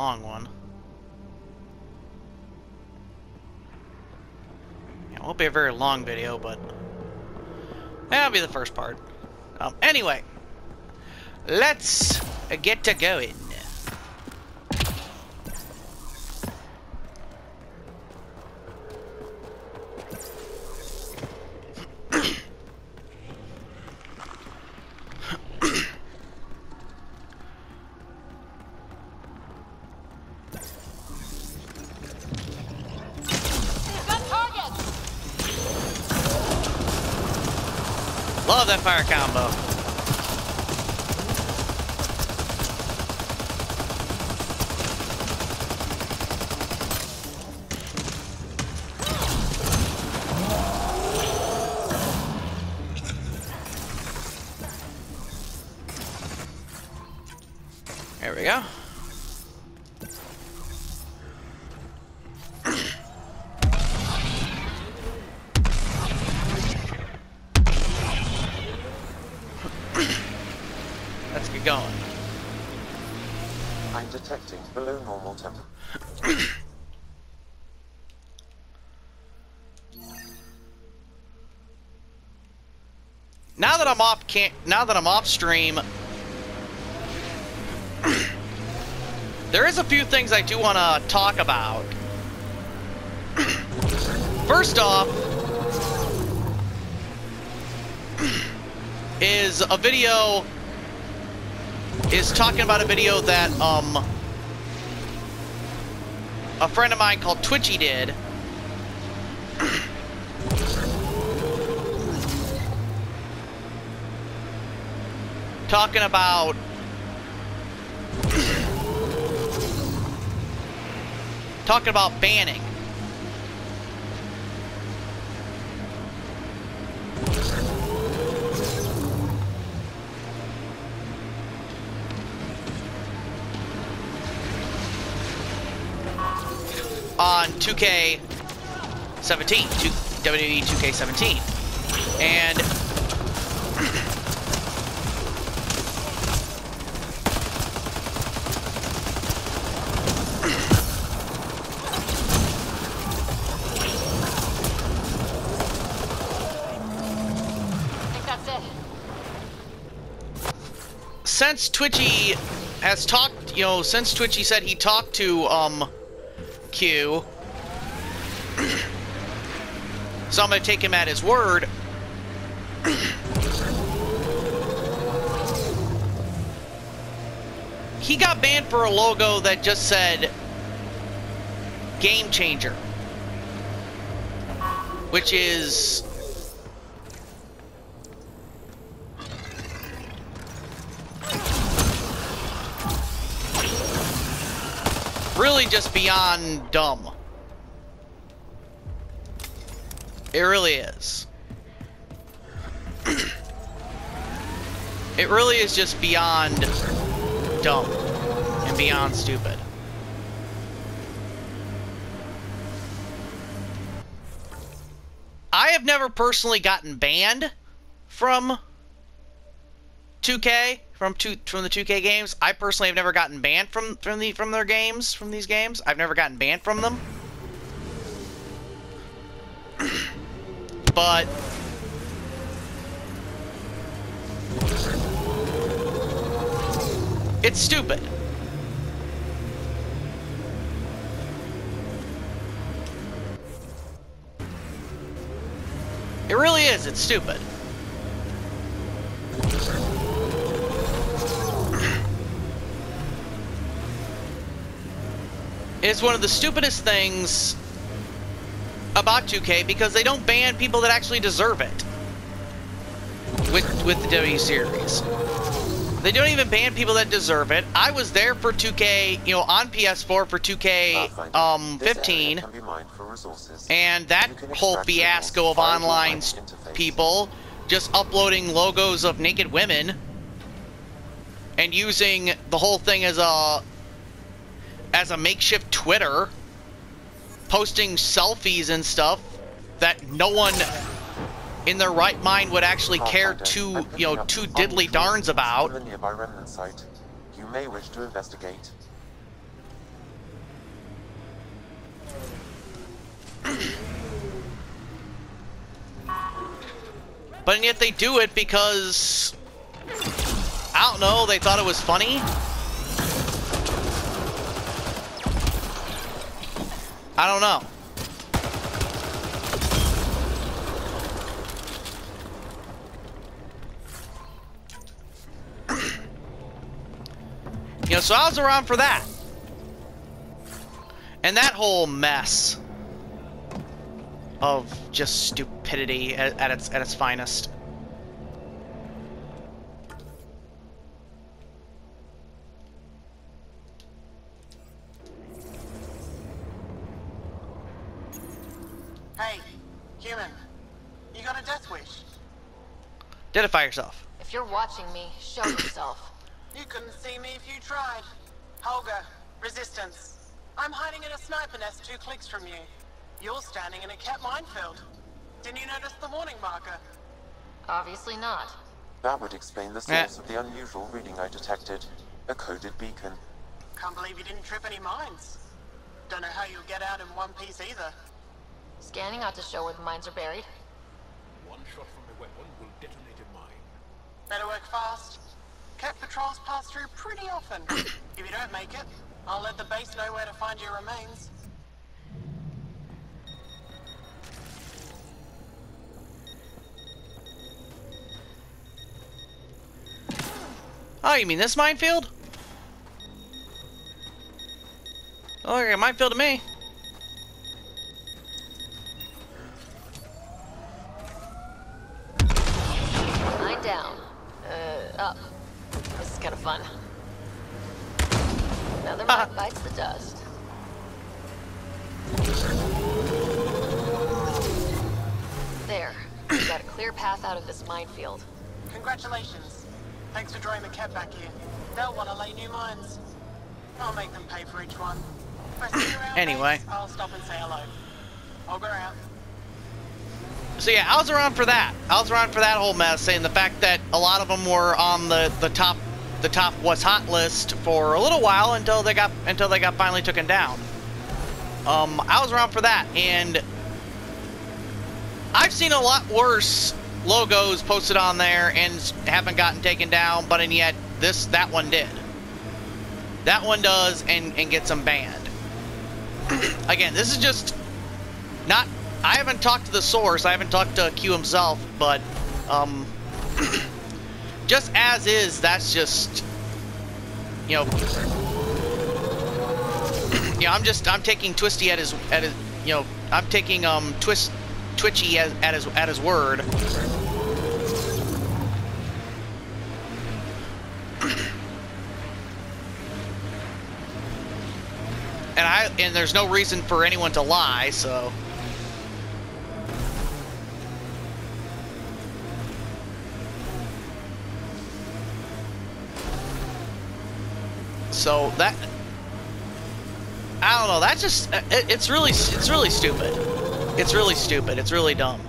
long one. Yeah, it won't be a very long video, but that'll be the first part. Anyway, let's get to going. Love that fire combo. There we go. Let's get going. I'm detecting below normal temperature. Now that I'm off stream, there is a few things I do want to talk about. First off, is talking about a video that a friend of mine called Twitchy did. Talking about banning. On 2K17, WWE 2K17, and since Twitchy has talked, since Twitchy said he talked to Q, so I'm gonna take him at his word. He got banned for a logo that just said Game Changer, which is really just beyond dumb. It really is. It really is just beyond dumb and beyond stupid. I have never personally gotten banned from 2K, from the 2K games. I personally have never gotten banned from their games, from these games. I've never gotten banned from them. But it's stupid. It really is. It's stupid. It's one of the stupidest things about 2K because they don't ban people that actually deserve it with the W series. They don't even ban people that deserve it. I was there for 2K, on PS4 for 2K 15, and that whole fiasco of online people just uploading logos of naked women and using the whole thing as a makeshift Twitter, posting selfies and stuff that no one in their right mind would actually care two diddly darns about. The nearby remnant site. You may wish to investigate. But yet they do it because, I don't know, they thought it was funny. I don't know. You know, so I was around for that. And that whole mess of just stupidity at its finest. Hey, human. You got a death wish? Identify yourself. If you're watching me, show yourself. You couldn't see me if you tried. Holger, Resistance. I'm hiding in a sniper nest 2 clicks from you. You're standing in a cat minefield. Didn't you notice the warning marker? Obviously not. That would explain the source of the unusual reading I detected. A coded beacon. Can't believe you didn't trip any mines. Don't know how you'll get out in one piece either. Scanning ought to show where the mines are buried. One shot from the weapon will detonate a mine. Better work fast. Cat patrols pass through pretty often. If you don't make it, I'll let the base know where to find your remains. Oh, you mean this minefield? Oh, okay, minefield to me. Mine down. Up. This is kind of fun. Another mine bites the dust. There. We've got a clear path out of this minefield. Congratulations. Thanks for drawing the cat back here. They'll want to lay new mines. I'll make them pay for each one. If I see you around Anyway. base, I'll stop and say hello. Over out. So yeah, I was around for that. I was around for that whole mess, and the fact that a lot of them were on the top what's hot list for a little while until they got finally taken down. I was around for that, and I've seen a lot worse logos posted on there and haven't gotten taken down, but and yet that one did. That one does and gets them banned. Again, this is just not. I haven't talked to the source. I haven't talked to Q himself, but just as is, that's just, you know, I'm taking Twisty at his, you know, I'm taking Twitchy at his word. And there's no reason for anyone to lie, so. So that, I don't know, that's just, it's really stupid. It's really stupid. It's really dumb.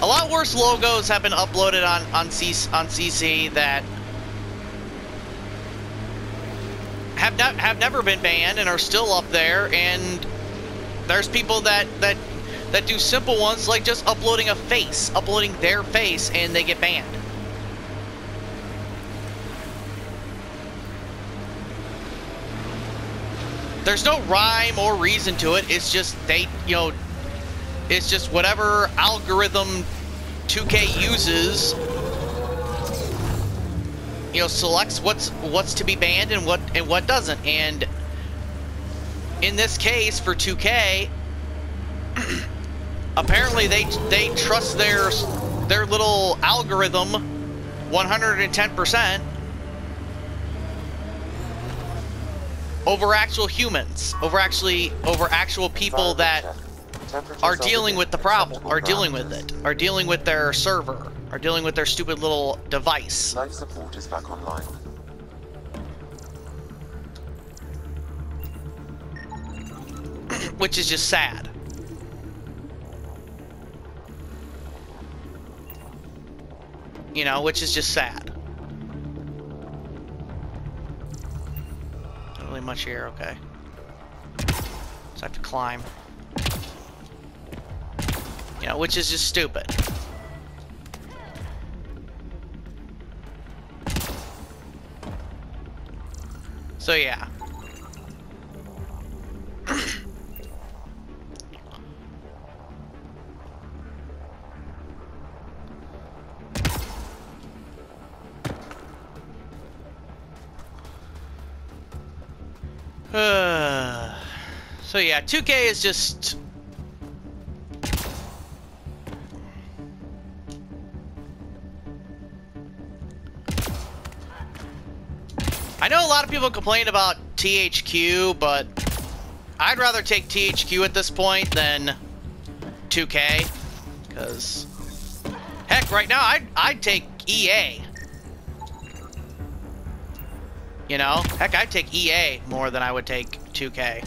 A lot worse logos have been uploaded on CC that have never been banned and are still up there, and there's people that do simple ones like just uploading their face, and they get banned. There's no rhyme or reason to it. It's just it's just whatever algorithm 2K uses, selects what's to be banned and what doesn't. And in this case for 2K, apparently they trust their little algorithm 110% over actual humans, over actual people that are dealing with the problem, are dealing with it, are dealing with their server, are dealing with their stupid little device. Life support is back online. Which is just sad. Which is just sad. really much here. Okay. So I have to climb. You know, which is just stupid. So yeah. So yeah, 2K is just... I know a lot of people complain about THQ, but I'd rather take THQ at this point than 2K, because heck, right now I'd take EA. You know, heck, I'd take EA more than I would take 2K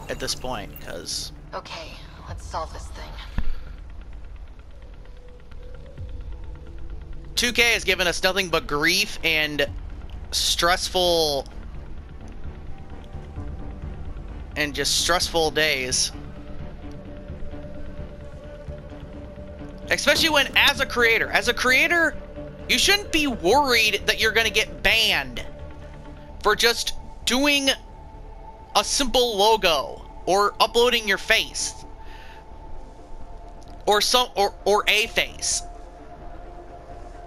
at this point, because... Okay, let's solve this thing. 2K has given us nothing but grief and stressful... and just stressful days. Especially when, as a creator, you shouldn't be worried that you're gonna get banned for just doing a simple logo or uploading your face or a face.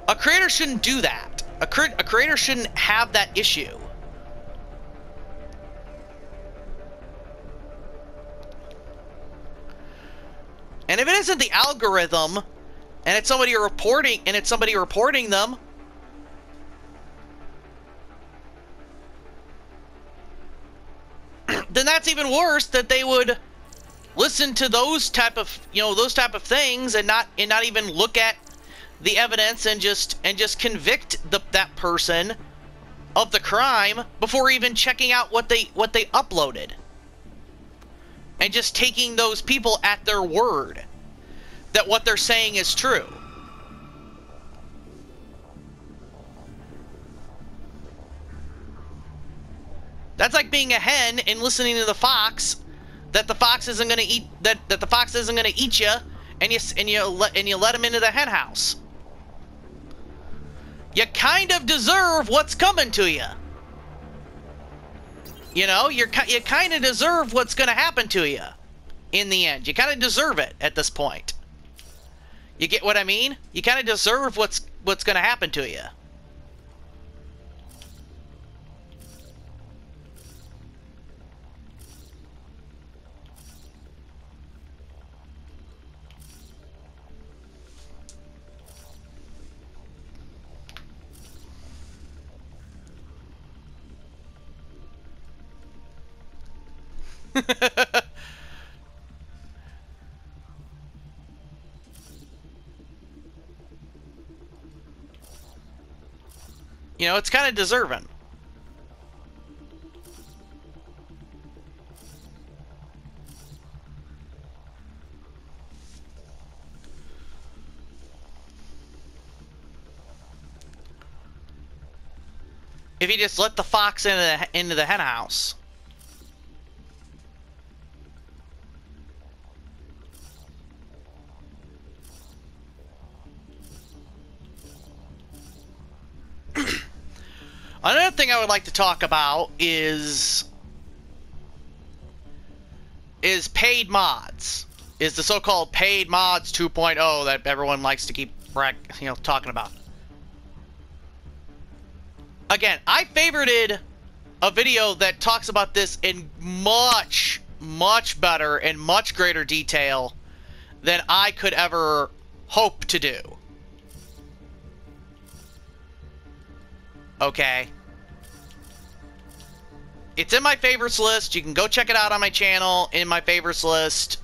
A creator shouldn't do that. A creator shouldn't have that issue. And if it isn't the algorithm and it's somebody reporting them, then that's even worse, that they would listen to those type of things and not even look at the evidence and just convict that person of the crime before even checking out what they uploaded, and just taking those people at their word that what they're saying is true. That's like being a hen and listening to the fox, that the fox isn't going to eat the fox isn't going to eat you, and you let him into the hen house. You kind of deserve what's coming to you. You know, you kind of deserve what's going to happen to you in the end. You kind of deserve it at this point. You get what I mean? You kind of deserve what's going to happen to you. You know, it's kind of deserving. If you just let the fox into the hen house. Another thing I would like to talk about is paid mods. Is the so-called paid mods 2.0 that everyone likes to keep talking about. Again, I favorited a video that talks about this in much, much better and much greater detail than I could ever hope to do. Okay. It's in my favorites list. You can go check it out on my channel in my favorites list.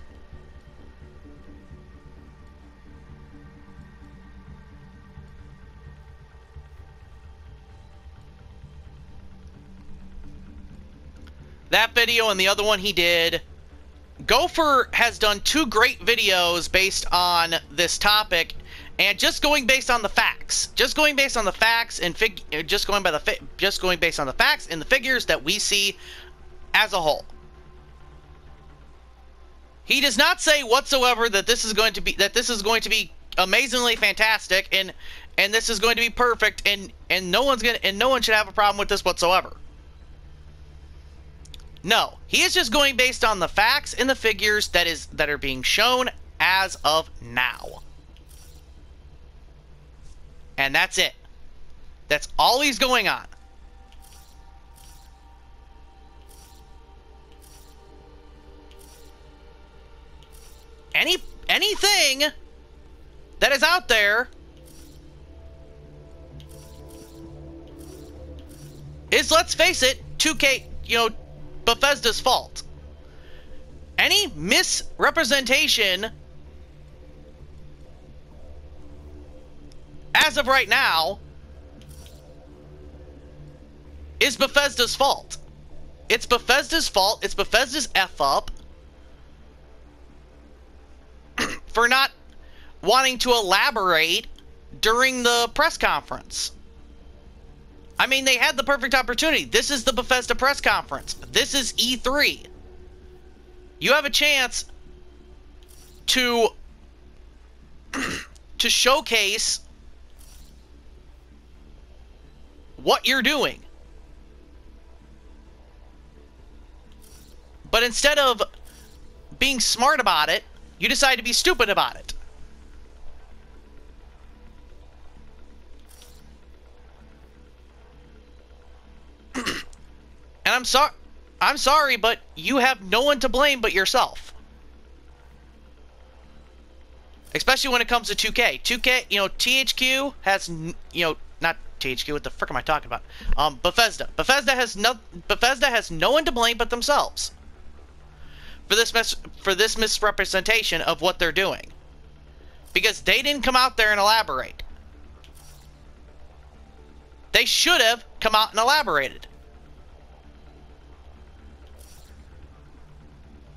That video and the other one he did. Gopher has done 2 great videos based on this topic, and just going based on the facts, and just going based on the facts and the figures that we see as a whole. He does not say whatsoever that this is going to be amazingly fantastic and this is going to be perfect and no one should have a problem with this whatsoever. No, he is just going based on the facts and the figures that are being shown as of now. And that's it. That's all he's going on. Anything that is out there is, let's face it, 2K, Bethesda's fault. Any misrepresentation as of right now is Bethesda's fault. It's Bethesda's fault. It's Bethesda's F up for not wanting to elaborate during the press conference. I mean, they had the perfect opportunity. This is the Bethesda press conference. This is E3. You have a chance to showcase what you're doing. But instead of being smart about it, you decide to be stupid about it. And I'm sorry, but you have no one to blame but yourself. Especially when it comes to 2K. 2K, THQ has, not THQ, what the frick am I talking about? Bethesda. Bethesda has no one to blame but themselves for this misrepresentation of what they're doing. Because they didn't come out there and elaborate. They should have come out and elaborated.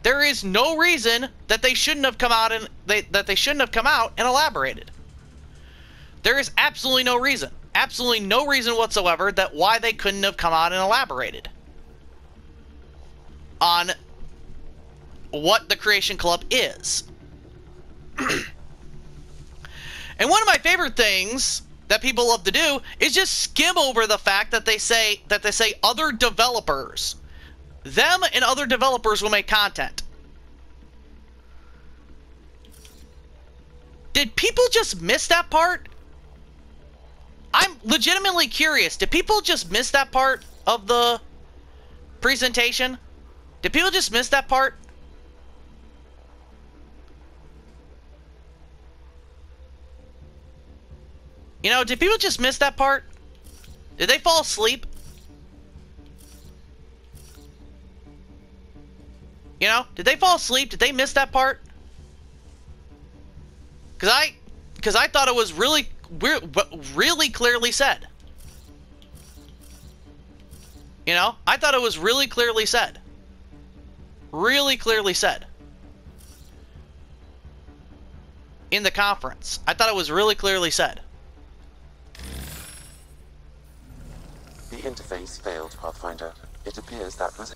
There is no reason that they shouldn't have come out and elaborated. There is absolutely no reason whatsoever that why they couldn't have come out and elaborated on what the Creation Club is. And one of my favorite things that people love to do is just skim over the fact that they say other developers. Them and other developers will make content. Did people just miss that part? I'm legitimately curious. Did people just miss that part of the presentation? Did people just miss that part? Did people just miss that part? Did they fall asleep? Did they fall asleep? Did they miss that part? Because I thought it was really clearly said. I thought it was really clearly said. Really clearly said. In the conference. I thought it was really clearly said. The interface failed, Pathfinder. It appears that was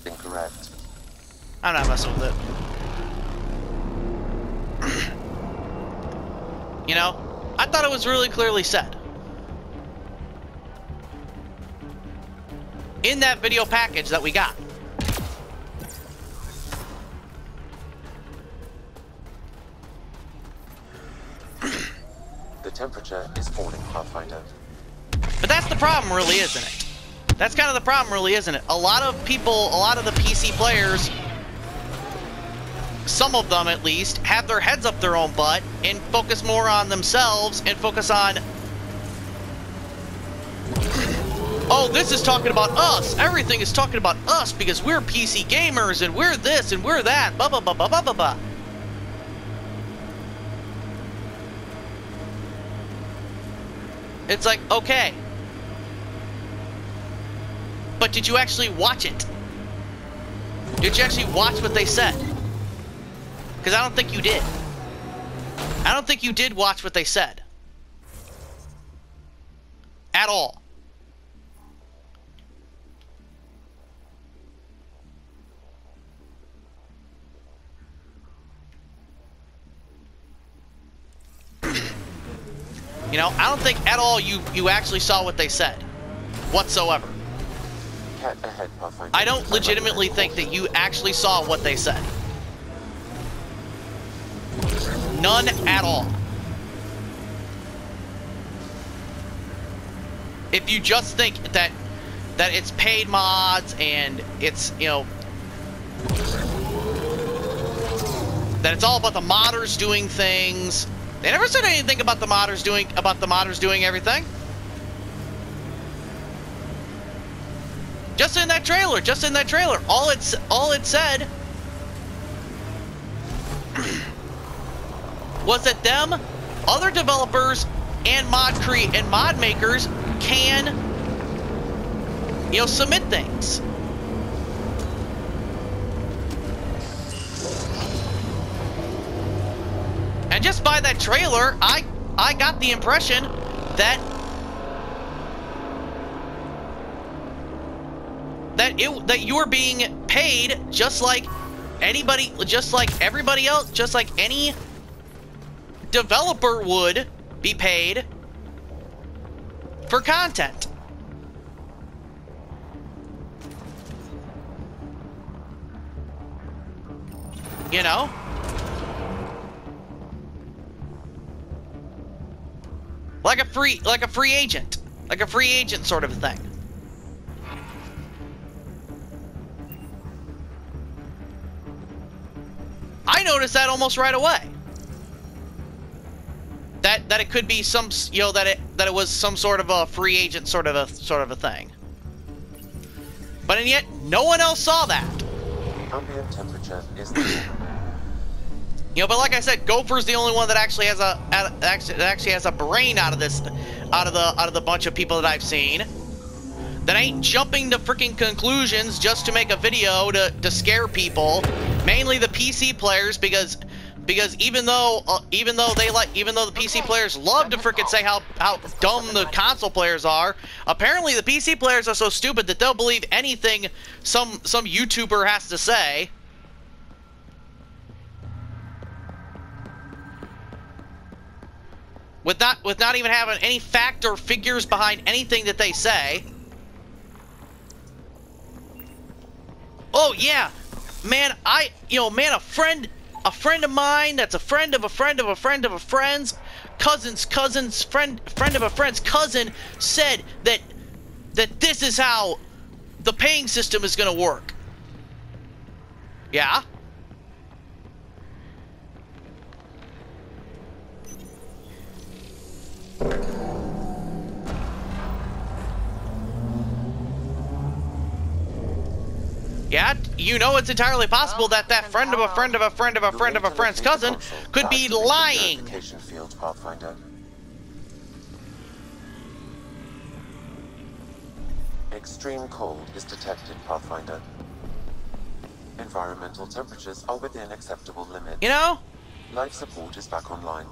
incorrect. I'm not messing with it. I thought it was really clearly said. In that video package that we got. The temperature is falling, Pathfinder. But that's the problem, really, isn't it? That's kind of the problem, really, isn't it? A lot of people, a lot of the PC players, some of them at least, have their heads up their own butt and focus more on themselves and focus on, oh, this is talking about us. Everything is talking about us because we're PC gamers and we're this and we're that. Blah, blah, blah, blah, blah, blah, blah. It's like, okay. But did you actually watch it? Did you actually watch what they said? Because I don't think you did. I don't think you did watch what they said. At all. You know, I don't think at all you actually saw what they said, whatsoever. Cat ahead, Pathfinder. I don't legitimately think that you actually saw what they said. None at all. If you just think that it's paid mods and it's, you know, that it's all about the modders doing things. They never said anything about the modders doing everything. Just in that trailer, all it said was that them, other developers, and mod makers can, you know, submit things. And just by that trailer, I got the impression that you were being paid just like anybody, just like everybody else, just like any developer would be paid for content. You know? Like a free agent sort of thing. I noticed that almost right away. That it could be some, you know, that it was some sort of a free agent sort of a thing. But yet no one else saw that. Ambient temperature is you know, but like I said, Gopher's the only one that actually has a brain out of the bunch of people that I've seen. That ain't jumping to freaking conclusions just to make a video to scare people, mainly the PC players, because even though the PC players love to freaking say how dumb the console players are, apparently the PC players are so stupid that they'll believe anything some YouTuber has to say. With not even having any fact or figures behind anything that they say. Oh yeah, man, a friend of mine that's a friend of a friend of a friend of a friend's cousin's friend of a friend's cousin said that this is how the paying system is gonna work. Yeah. Yeah, you know, it's entirely possible that friend of a friend of a friend of a friend of a friend's cousin could be lying. Field, Pathfinder. Extreme cold is detected, Pathfinder. Environmental temperatures are within acceptable limits. You know? Life support is back online.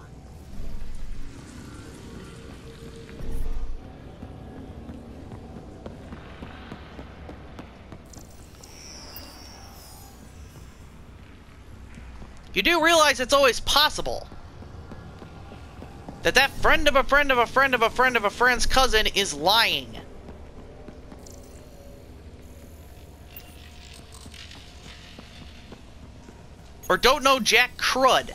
You do realize it's always possible that friend of a friend of a friend of a friend of a friend's cousin is lying. Or don't know jack crud.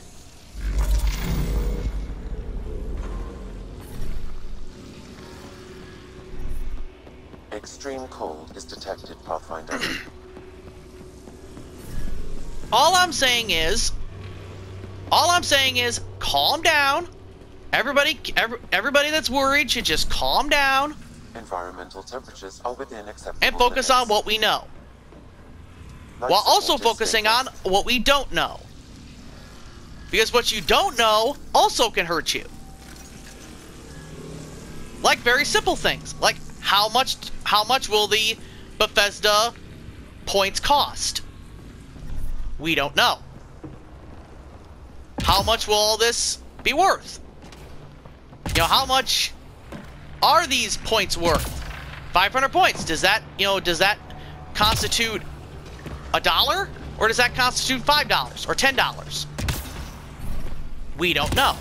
Extreme cold is detected, Pathfinder. All I'm saying is calm down. Everybody that's worried should just calm down. Environmental temperatures are within acceptable and focus limits. on what we know. Life While also support is focusing stable. on what we don't know. Because what you don't know also can hurt you. Like very simple things. Like how much will the Bethesda points cost? We don't know. How much will all this be worth? You know, how much are these points worth? 500 points. Does that constitute $1? Or does that constitute $5 or $10? We don't know.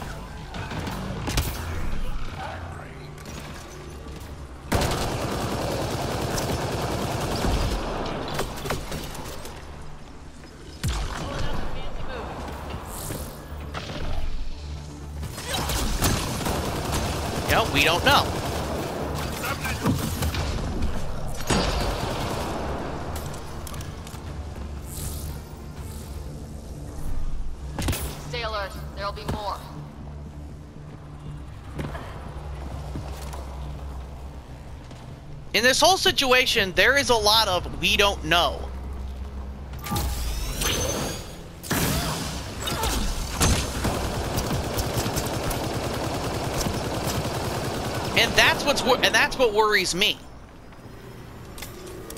Well, we don't know. Stay alert. There'll be more. In this whole situation, there is a lot of we don't know. And that's what worries me.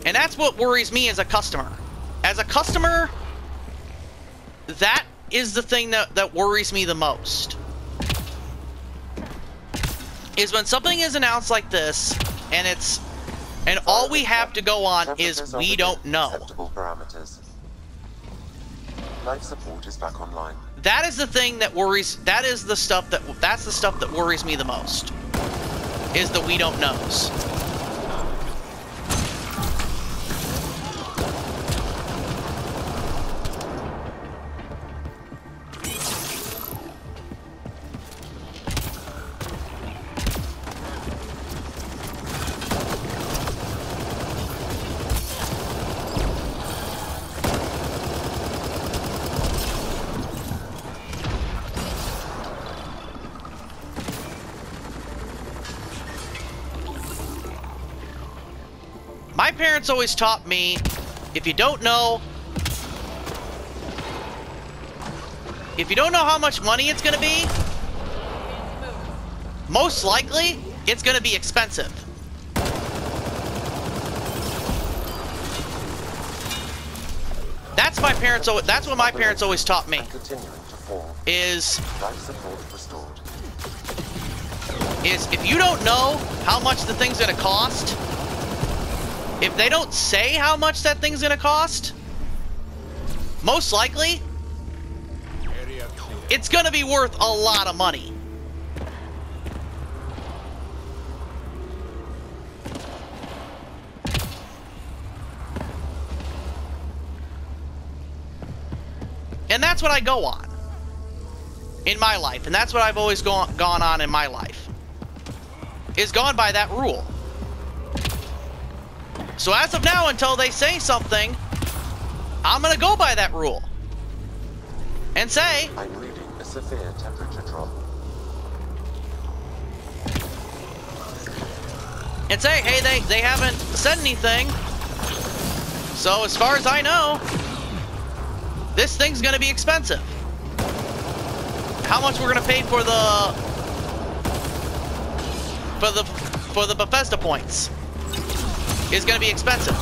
And that's what worries me as a customer. As a customer, that is the thing that worries me the most. Is when something is announced like this, and all we have to go on is we don't know. Acceptable parameters. Life support is back online. That is the thing that worries. That's the stuff that worries me the most. Is the we don't knows. My parents always taught me, if you don't know how much money it's going to be, most likely it's going to be expensive. That's what my parents always taught me. Is if you don't know how much the thing's going to cost, if they don't say how much that thing's gonna cost, most likely, it's gonna be worth a lot of money. And that's what I go on in my life, and that's what I've always gone on in my life, is gone by that rule. So as of now, until they say something, I'm gonna go by that rule. And say... I'm reading a severe temperature drop. And say, hey, they haven't said anything. So as far as I know, this thing's gonna be expensive. How much we're gonna pay for the Bethesda points is going to be expensive.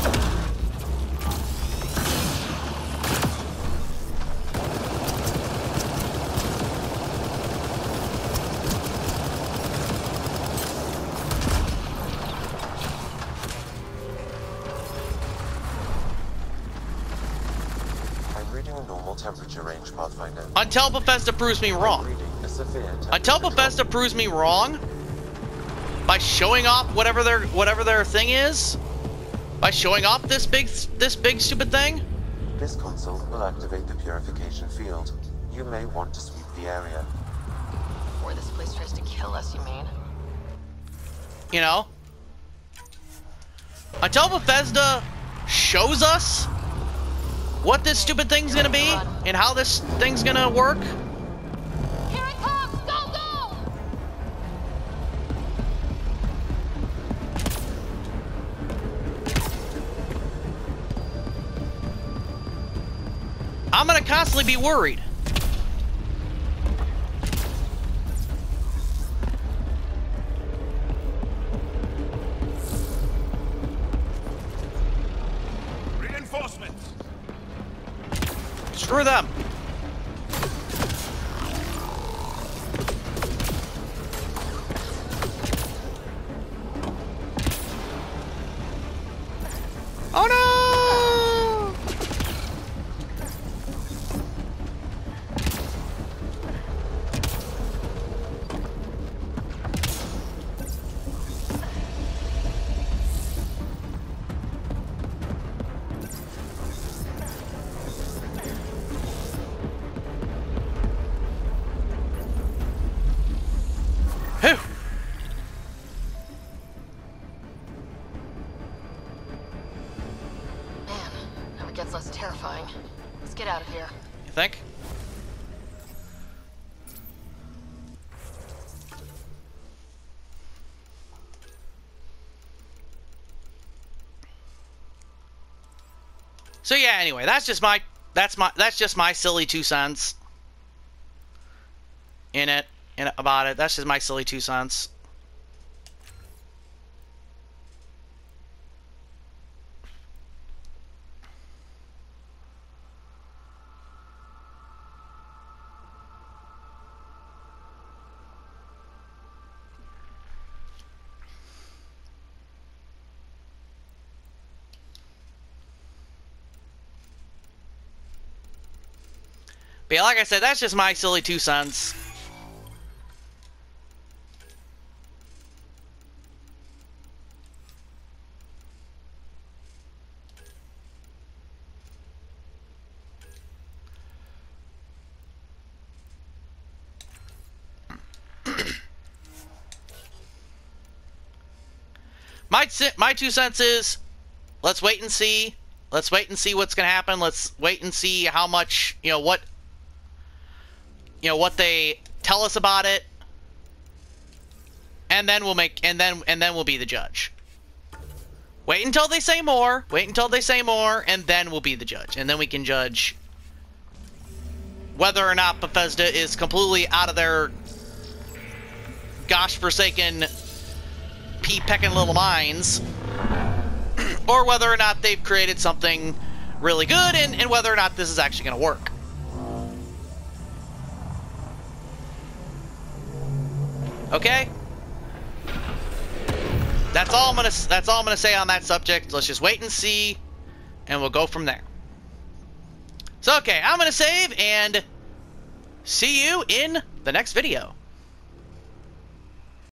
I'm reading a normal temperature range, Pathfinder. Until Bethesda proves me wrong. Until Bethesda proves me wrong by showing off whatever their thing is. By showing off this big stupid thing? This console will activate the purification field. You may want to sweep the area. Before this place tries to kill us, you mean? You know? Until Bethesda shows us what this stupid thing's gonna be and how this thing's gonna work. Here it comes! Go, go! I'm gonna constantly be worried. Reinforcements. Screw them. Oh no! I think. So yeah, anyway, that's just my silly 2 cents about it. That's just my silly 2 cents. But yeah, like I said, that's just my silly 2 cents. My 2 cents is, let's wait and see. Let's wait and see what's going to happen. Let's wait and see how much, what they tell us about it, and then we'll we'll be the judge. Wait until they say more. Wait until they say more, and then we'll be the judge, and then we can judge whether or not Bethesda is completely out of their gosh-forsaken, pea-pecking little minds, or whether or not they've created something really good, and whether or not this is actually going to work. Okay? That's all I'm gonna say on that subject. Let's just wait and see, and we'll go from there. So okay, I'm gonna save and see you in the next video.